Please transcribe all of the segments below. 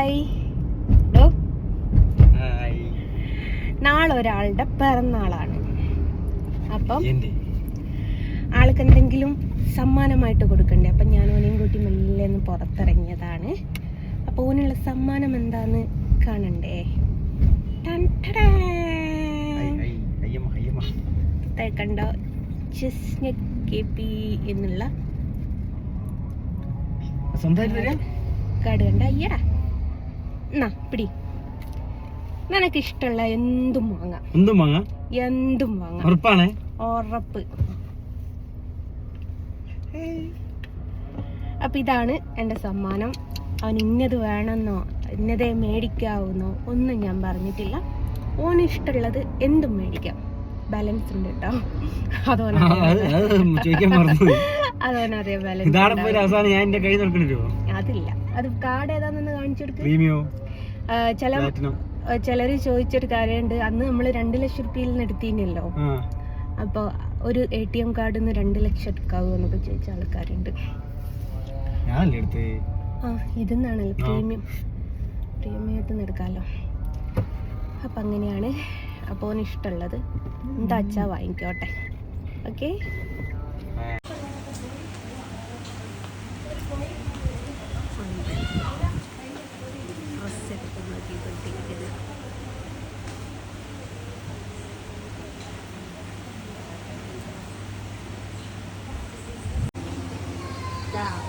Hi. നാളെ ഒരാളുടെ പിറന്നാളാണ്. അപ്പം ആൾക്ക് എന്തെങ്കിലും സമ്മാനമായിട്ട് കൊടുക്കണ്ടേ. അപ്പം ഞാൻ ഓനെയും കൂട്ടി മെല്ലെ ഒന്ന് പുറത്തിറങ്ങിയതാണ്. അപ്പോൾ ഓനുള്ള സമ്മാനം എന്താന്ന് കാണണ്ടേ. കണ്ടോ, എന്നുള്ള കാർഡ് കണ്ട. അയ്യടാ, എന്നാ പിടി. നിനക്ക് ഇഷ്ടമുള്ള എന്തും വാങ്ങാം, എന്തും വാങ്ങാം, ഉറപ്പ്. അപ്പൊ ഇതാണ് എന്റെ സമ്മാനം. അവൻ ഇന്നത് വേണമെന്നോ ഇന്നതേ മേടിക്കാവുന്നോ ഒന്നും ഞാൻ പറഞ്ഞിട്ടില്ല. ഓന് ഇഷ്ടമുള്ളത് എന്തും മേടിക്കാം. ബാലൻസ് ഉണ്ട് കേട്ടോ, അതോനറിയാം. അതില്ല, അത് കാർഡ് ഏതാണെന്ന് കാണിച്ചു കൊടുക്കും. ചിലര് ചോദിച്ചൊരു കാര്യമുണ്ട്. അന്ന് നമ്മള് 2 ലക്ഷം റുപ്യയിൽ നിന്ന് എടുത്തീനല്ലോ. അപ്പൊ ഒരു ATM കാർഡിൽ നിന്ന് 2 ലക്ഷം എടുക്കാവോ എന്നൊക്കെ ചോദിച്ച ആൾക്കാരുണ്ട്. ഇതെന്നാണല്ലോ പ്രീമിയത്തിൽ നിന്ന് എടുക്കാമല്ലോ. അപ്പൊ അങ്ങനെയാണ്. അപ്പോൾ ഓന് ഇഷ്ടമുള്ളത് എന്താ അച്ഛാ വാങ്ങിക്കോട്ടെ. ഓക്കെ,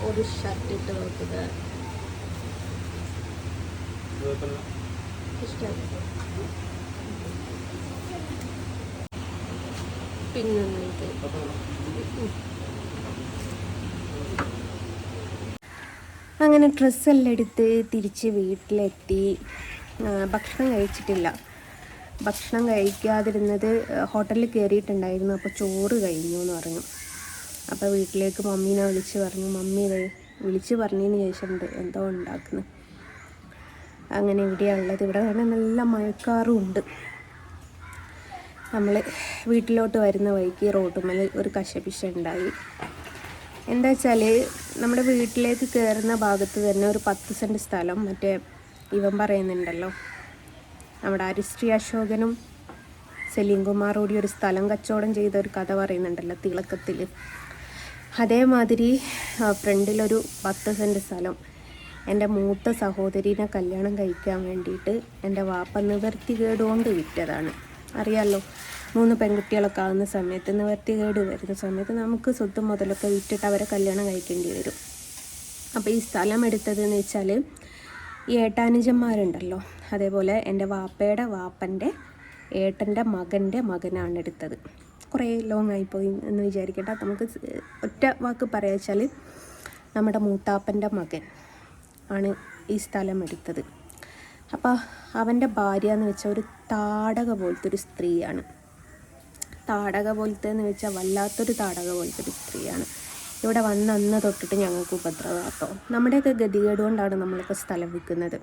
ഒരു ഷർട്ട് ഇട്ട് നോക്കുക. പിന്നെ അങ്ങനെ ഡ്രസ്സെല്ലാം എടുത്ത് തിരിച്ച് വീട്ടിലെത്തി. ഭക്ഷണം കഴിച്ചിട്ടില്ല. ഭക്ഷണം കഴിക്കാതിരുന്നത് ഹോട്ടലിൽ കയറിയിട്ടുണ്ടായിരുന്നു. അപ്പോൾ ചോറ് കഴിഞ്ഞു എന്ന് പറഞ്ഞു. അപ്പോൾ വീട്ടിലേക്ക് മമ്മീനെ വിളിച്ച് പറഞ്ഞു. മമ്മി വിളിച്ച് പറഞ്ഞതിന് ശേഷം എന്തോ ഉണ്ടാക്കുന്നു. അങ്ങനെ ഇവിടെയുള്ളത്. ഇവിടെ തന്നെ നല്ല മഴക്കാറും ഉണ്ട്. നമ്മൾ വീട്ടിലോട്ട് വരുന്ന വഴിക്ക് റോഡുമ്മൽ ഒരു കശപിശ ഉണ്ടായി. എന്താ വെച്ചാൽ നമ്മുടെ വീട്ടിലേക്ക് കയറുന്ന ഭാഗത്ത് തന്നെ ഒരു 10 സെൻറ്റ് സ്ഥലം മറ്റേ ഇവൻ പറയുന്നുണ്ടല്ലോ, നമ്മുടെ അരിശ്രീ അശോകനും സലീം കുമാറും കൂടി ഒരു സ്ഥലം കച്ചവടം ചെയ്ത ഒരു കഥ പറയുന്നുണ്ടല്ലോ തിളക്കത്തിൽ. അതേമാതിരി ഫ്രണ്ടിലൊരു 10 സെൻറ്റ് സ്ഥലം എൻ്റെ മൂത്ത സഹോദരീനെ കല്യാണം കഴിക്കാൻ വേണ്ടിയിട്ട് എൻ്റെ വാപ്പ നിവർത്തികേടുകൊണ്ട് വിറ്റതാണ്. അറിയാമല്ലോ, 3 പെൺകുട്ടികളൊക്കെ ആകുന്ന സമയത്ത് നിവർത്തികേട് വരുന്ന സമയത്ത് നമുക്ക് സ്വത്തും മുതലൊക്കെ വിറ്റിട്ട് അവരെ കല്യാണം കഴിക്കേണ്ടി വരും. അപ്പോൾ ഈ സ്ഥലം എടുത്തതെന്ന് വെച്ചാൽ ഈ ഏട്ടാനുജന്മാരുണ്ടല്ലോ, അതേപോലെ എൻ്റെ വാപ്പയുടെ വാപ്പൻ്റെ ഏട്ടൻ്റെ മകൻ്റെ മകനാണ് എടുത്തത്. കുറേ ലോങ് ആയിപ്പോയി എന്ന് വിചാരിക്കട്ടെ. നമുക്ക് ഒറ്റ വാക്ക് പറയാ വെച്ചാൽ നമ്മുടെ മൂത്താപ്പൻ്റെ മകൻ ആണ് ഈ സ്ഥലം എടുത്തത്. അപ്പോൾ അവൻ്റെ ഭാര്യ എന്ന് വെച്ചാൽ ഒരു താടക പോലത്തെ ഒരു സ്ത്രീയാണ്. താടക പോലത്തെ എന്ന് വെച്ചാൽ വല്ലാത്തൊരു താടക പോലത്തെ ഒരു സ്ത്രീയാണ്. ഇവിടെ വന്ന് അന്ന് തൊട്ടിട്ട് ഞങ്ങൾക്ക് ഉപദ്രവമാട്ടോ. നമ്മുടെയൊക്കെ ഗതികേട് കൊണ്ടാണ് നമ്മളൊക്കെ സ്ഥലം വിൽക്കുന്നത്.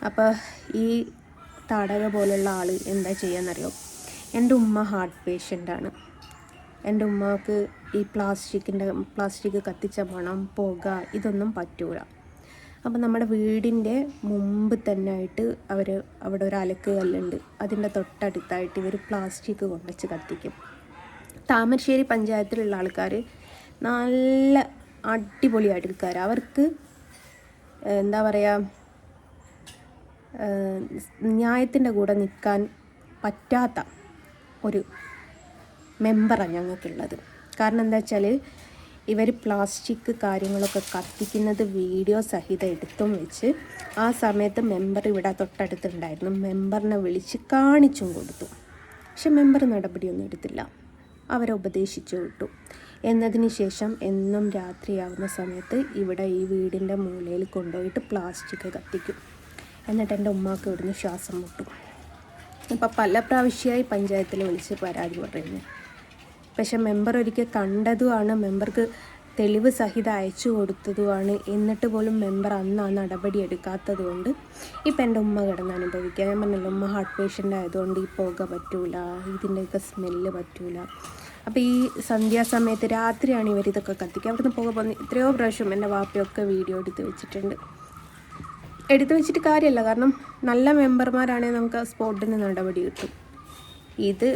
അപ്പോൾ ഈ താടക പോലുള്ള ആൾ എന്താ ചെയ്യാന്നറിയോ, എൻ്റെ ഉമ്മ ഹാർട്ട് പേഷ്യൻ്റാണ്. എൻ്റെ ഉമ്മക്ക് ഈ പ്ലാസ്റ്റിക് കത്തിച്ച മണം, പുക ഇതൊന്നും പറ്റൂല. അപ്പം നമ്മുടെ വീടിൻ്റെ മുമ്പ് തന്നെ ആയിട്ട് അവിടെ ഒരു അലക്ക് കല്ലുണ്ട്. അതിൻ്റെ തൊട്ടടുത്തായിട്ട് ഇവർ പ്ലാസ്റ്റിക് കൊണ്ടുവച്ച് കത്തിക്കും. താമരശ്ശേരി പഞ്ചായത്തിലുള്ള ആൾക്കാർ നല്ല അടിപൊളി ആൾക്കാർ. അവർക്ക് എന്താ പറയുക, ന്യായത്തിൻ്റെ കൂടെ നിൽക്കാൻ പറ്റാത്ത ഒരു മെമ്പറാണ് ഞങ്ങൾക്കുള്ളത്. കാരണം എന്താ വെച്ചാൽ ഇവർ പ്ലാസ്റ്റിക് കാര്യങ്ങളൊക്കെ കത്തിക്കുന്നത് വീഡിയോ സഹിതം എടുത്തും വെച്ച് ആ സമയത്ത് മെമ്പർ ഇവിടെ തൊട്ടടുത്തുണ്ടായിരുന്നു. മെമ്പറിനെ വിളിച്ച് കാണിച്ചും കൊടുത്തു. പക്ഷെ മെമ്പർ നടപടിയൊന്നും എടുത്തില്ല. അവരെ ഉപദേശിച്ചു വിട്ടു. എന്നതിന് ശേഷം എന്നും രാത്രിയാവുന്ന സമയത്ത് ഇവിടെ ഈ വീടിൻ്റെ മൂലയിൽ കൊണ്ടുപോയിട്ട് പ്ലാസ്റ്റിക് കത്തിക്കും. എന്നിട്ട് എൻ്റെ ഉമ്മാക്ക് ഇവിടുന്ന് ശ്വാസം മുട്ടും. ഇപ്പം പല പ്രാവശ്യമായി പഞ്ചായത്തിൽ വിളിച്ച് പരാതി പറയുന്നു. പക്ഷെ മെമ്പർ ഒരിക്കൽ കണ്ടതുമാണ്, മെമ്പർക്ക് തെളിവ് സഹിതം അയച്ചു കൊടുത്തതുമാണ്. എന്നിട്ട് പോലും മെമ്പർ അന്ന് ആ നടപടി എടുക്കാത്തത് കൊണ്ട് ഇപ്പം എൻ്റെ ഉമ്മ കിടന്ന് അനുഭവിക്കുക. ഞാൻ പറഞ്ഞല്ലോ, ഉമ്മ ഹാർട്ട് പേഷ്യൻ്റ് ആയതുകൊണ്ട് ഈ പുക പറ്റൂല, ഇതിൻ്റെയൊക്കെ സ്മെല്ല് പറ്റൂല. അപ്പോൾ ഈ സന്ധ്യാസമയത്ത് രാത്രിയാണ് ഇവരിതൊക്കെ കത്തിക്കുക. അവിടുന്ന് പുക എത്രയോ പ്രാവശ്യം എൻ്റെ വാപ്പയൊക്കെ വീഡിയോ എടുത്ത് വെച്ചിട്ടുണ്ട്. എടുത്തു വെച്ചിട്ട് കാര്യമല്ല. കാരണം നല്ല മെമ്പർമാരാണെങ്കിൽ നമുക്ക് സ്പോട്ടിന് നടപടി കിട്ടും. ഇത്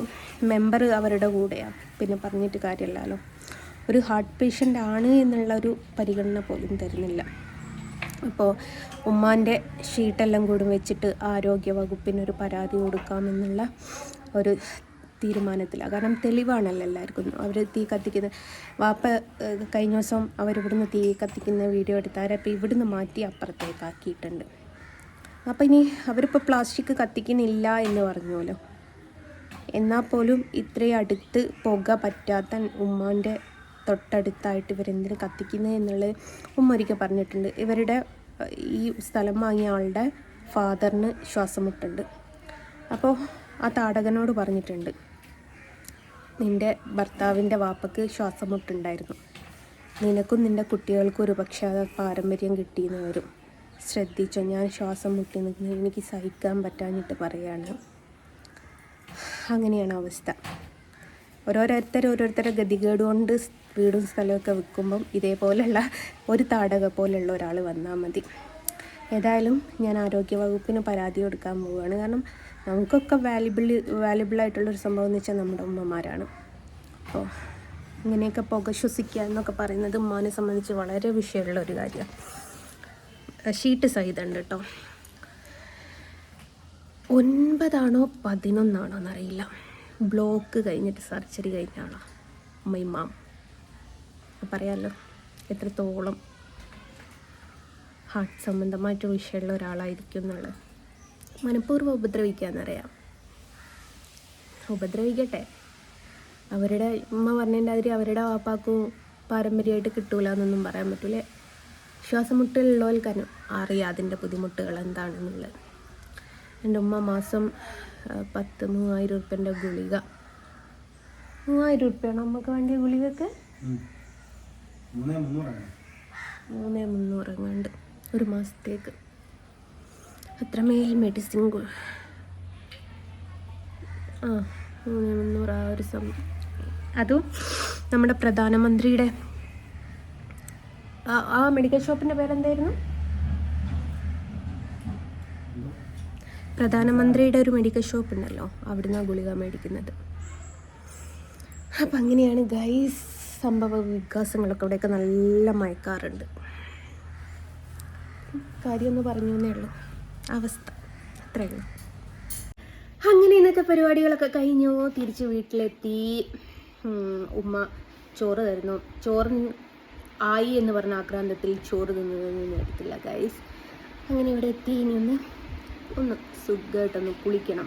മെമ്പർ അവരുടെ കൂടെയാണ്, പിന്നെ പറഞ്ഞിട്ട് കാര്യമില്ലല്ലോ. ഒരു ഹാർട്ട് പേഷ്യൻ്റ് ആണ് എന്നുള്ള ഒരു പരിഗണന പോലും തരുന്നില്ല. അപ്പോൾ ഉമ്മാൻ്റെ ഷീട്ടെല്ലാം കൂടി വെച്ചിട്ട് ആരോഗ്യ വകുപ്പിനൊരു പരാതി കൊടുക്കാമെന്നുള്ള ഒരു തീരുമാനത്തിലാണ്. കാരണം തെളിവാണല്ലോ എല്ലാവർക്കും. അവർ തീ കത്തിക്കുന്ന വാപ്പ കഴിഞ്ഞ ദിവസം അവരിവിടുന്ന് തീ കത്തിക്കുന്ന വീഡിയോ എടുത്താൽ അപ്പോൾ ഇവിടുന്ന് മാറ്റി അപ്പുറത്തേക്കാക്കിയിട്ടുണ്ട്. അപ്പോൾ ഇനി അവരിപ്പോൾ പ്ലാസ്റ്റിക് കത്തിക്കുന്നില്ല എന്ന് പറഞ്ഞുവല്ലോ. എന്നാൽ പോലും ഇത്രയും അടുത്ത് പുക പറ്റാത്ത ഉമ്മാൻ്റെ തൊട്ടടുത്തായിട്ട് ഇവരെന്തിനു കത്തിക്കുന്നത് എന്നുള്ളത് ഉമ്മ ഒരിക്കൽ പറഞ്ഞിട്ടുണ്ട്. ഇവരുടെ ഈ സ്ഥലം വാങ്ങിയ ആളുടെ ഫാദറിന് ശ്വാസം മുട്ടുണ്ട്. അപ്പോൾ ആ താടകനോട് പറഞ്ഞിട്ടുണ്ട്, നിൻ്റെ ഭർത്താവിൻ്റെ വാപ്പക്ക് ശ്വാസം മുട്ടുണ്ടായിരുന്നു, നിനക്കും നിൻ്റെ കുട്ടികൾക്കും ഒരു പക്ഷേ അത് പാരമ്പര്യം കിട്ടിയെന്ന് വരും, ശ്രദ്ധിച്ചോ, ഞാൻ ശ്വാസം മുട്ടി നിൽക്കുന്നത് എനിക്ക് സഹിക്കാൻ പറ്റാഞ്ഞിട്ട് പറയാണ്. അങ്ങനെയാണ് അവസ്ഥ. ഓരോരുത്തരുടെ ഗതികേട് കൊണ്ട് വീടും സ്ഥലമൊക്കെ വിൽക്കുമ്പം ഇതേപോലെയുള്ള ഒരു താടക പോലെയുള്ള ഒരാൾ വന്നാൽ മതി. ഏതായാലും ഞാൻ ആരോഗ്യവകുപ്പിന് പരാതി കൊടുക്കാൻ പോവുകയാണ്. കാരണം നമുക്കൊക്കെ വാല്യുബിളായിട്ടുള്ളൊരു സംഭവം എന്ന് വെച്ചാൽ നമ്മുടെ ഉമ്മമാരാണ്. അപ്പോൾ ഇങ്ങനെയൊക്കെ പുക ശ്വസിക്കുക എന്നൊക്കെ പറയുന്നത് ഉമ്മാനെ സംബന്ധിച്ച് വളരെ വിഷയമുള്ള ഒരു കാര്യമാണ്. ഷീറ്റ് സഹിതമുണ്ട് കേട്ടോ. 9 ആണോ 11 ആണോ എന്നറിയില്ല. ബ്ലോക്ക് കഴിഞ്ഞിട്ട് സർജറി കഴിഞ്ഞ ആളാണ് ഉമ്മയിമാം. പറയാമല്ലോ എത്രത്തോളം ഹാർട്ട് സംബന്ധമായിട്ട് വിഷയമുള്ള ഒരാളായിരിക്കും എന്നുള്ളത്. മനഃപൂർവ്വം ഉപദ്രവിക്കാമെന്നറിയാം. ഉപദ്രവിക്കട്ടെ. അവരുടെ ഉമ്മ പറഞ്ഞതിൻ്റെ അതിൽ അവരുടെ വാപ്പാക്കും പാരമ്പര്യമായിട്ട് കിട്ടൂല എന്നൊന്നും പറയാൻ പറ്റൂല. ശ്വാസമുട്ടലുള്ളവർക്കാണ് അറിയാം അതിൻ്റെ ബുദ്ധിമുട്ടുകൾ എന്താണെന്നുള്ളത്. എൻ്റെ ഉമ്മ മാസം 30,000 ഉറുപ്പ്യൻ്റെ ഗുളിക, 3000 ഉറുപ്പ്യാണ് നമുക്ക് വേണ്ടിയ ഗുളികക്ക് 300 എങ്ങാണ്ട് ഒരു മാസത്തേക്ക്. അത്രമേൽ മെഡിസിൻ 300 ആ ഒരു അതും നമ്മുടെ പ്രധാനമന്ത്രിയുടെ ആ മെഡിക്കൽ ഷോപ്പിൻ്റെ പേരെന്തായിരുന്നു? പ്രധാനമന്ത്രിയുടെ ഒരു മെഡിക്കൽ ഷോപ്പ് ഉണ്ടല്ലോ, അവിടുന്ന് ആ ഗുളിക മേടിക്കുന്നത്. അപ്പം അങ്ങനെയാണ് ഗൈസ് സംഭവ വികാസങ്ങളൊക്കെ. ഇവിടെയൊക്കെ നല്ല മയക്കാറുണ്ട്. കാര്യമൊന്ന് പറഞ്ഞു എന്നേ ഉള്ളൂ. അവസ്ഥ അത്രയേ ഉള്ളൂ. അങ്ങനെ ഇന്നത്തെ പരിപാടികളൊക്കെ കഴിഞ്ഞു. തിരിച്ച് വീട്ടിലെത്തി. ഉമ്മ ചോറ് തരുന്നു. ചോറ് ആയി എന്ന് പറഞ്ഞ ആക്രാന്തത്തിൽ ചോറ് തിന്നതൊന്നും എടുത്തില്ല ഗൈസ്. അങ്ങനെ ഇവിടെ എത്തി. ഇനി ഒന്ന് സുഖമായിട്ടൊന്ന് കുളിക്കണം.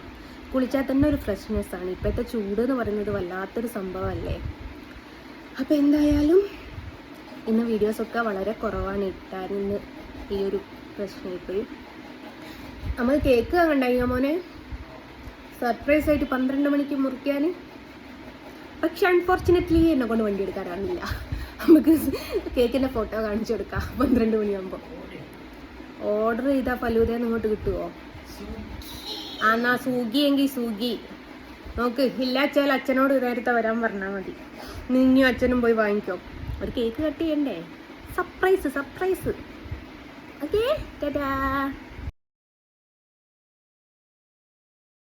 കുളിച്ചാൽ തന്നെ ഒരു ഫ്രഷ്നെസ്സാണ്. ഇപ്പോഴത്തെ ചൂട് എന്ന് പറയുന്നത് വല്ലാത്തൊരു സംഭവമല്ലേ. അപ്പോൾ എന്തായാലും ഇന്ന് വീഡിയോസൊക്കെ വളരെ കുറവാണ് ഇട്ടാൻ. ഇന്ന് ഈ ഒരു പ്രശ്നമായിപ്പോയി. നമ്മൾ കേക്ക് വാങ്ങണ്ടായോ മോനെ? സർപ്രൈസായിട്ട് 12 മണിക്ക് മുറിക്കാൻ. പക്ഷെ അൺഫോർച്ചുനേറ്റ്ലി എന്നെ കൊണ്ട് വണ്ടി എടുക്കാറാണില്ല. നമുക്ക് കേക്കിൻ്റെ ഫോട്ടോ കാണിച്ചു കൊടുക്കാം 12 മണിയാകുമ്പോൾ. ഓർഡർ ചെയ്താൽ ഫലൂദയെന്ന് ഇങ്ങോട്ട് കിട്ടുമോ? എന്നാ സ്വിഗ്ഗി എങ്കിൽ സ്വിഗ്ഗി നോക്ക്. ഇല്ലാച്ചാൽ അച്ഛനോട് നേരത്തെ വരാൻ പറഞ്ഞാൽ മതി. നിന്നും അച്ഛനും പോയി വാങ്ങിക്കോ. ഒരു കേക്ക് കട്ട് ചെയ്യണ്ടേ? സർപ്രൈസ്. ഓക്കേ, ടാറ്റാ.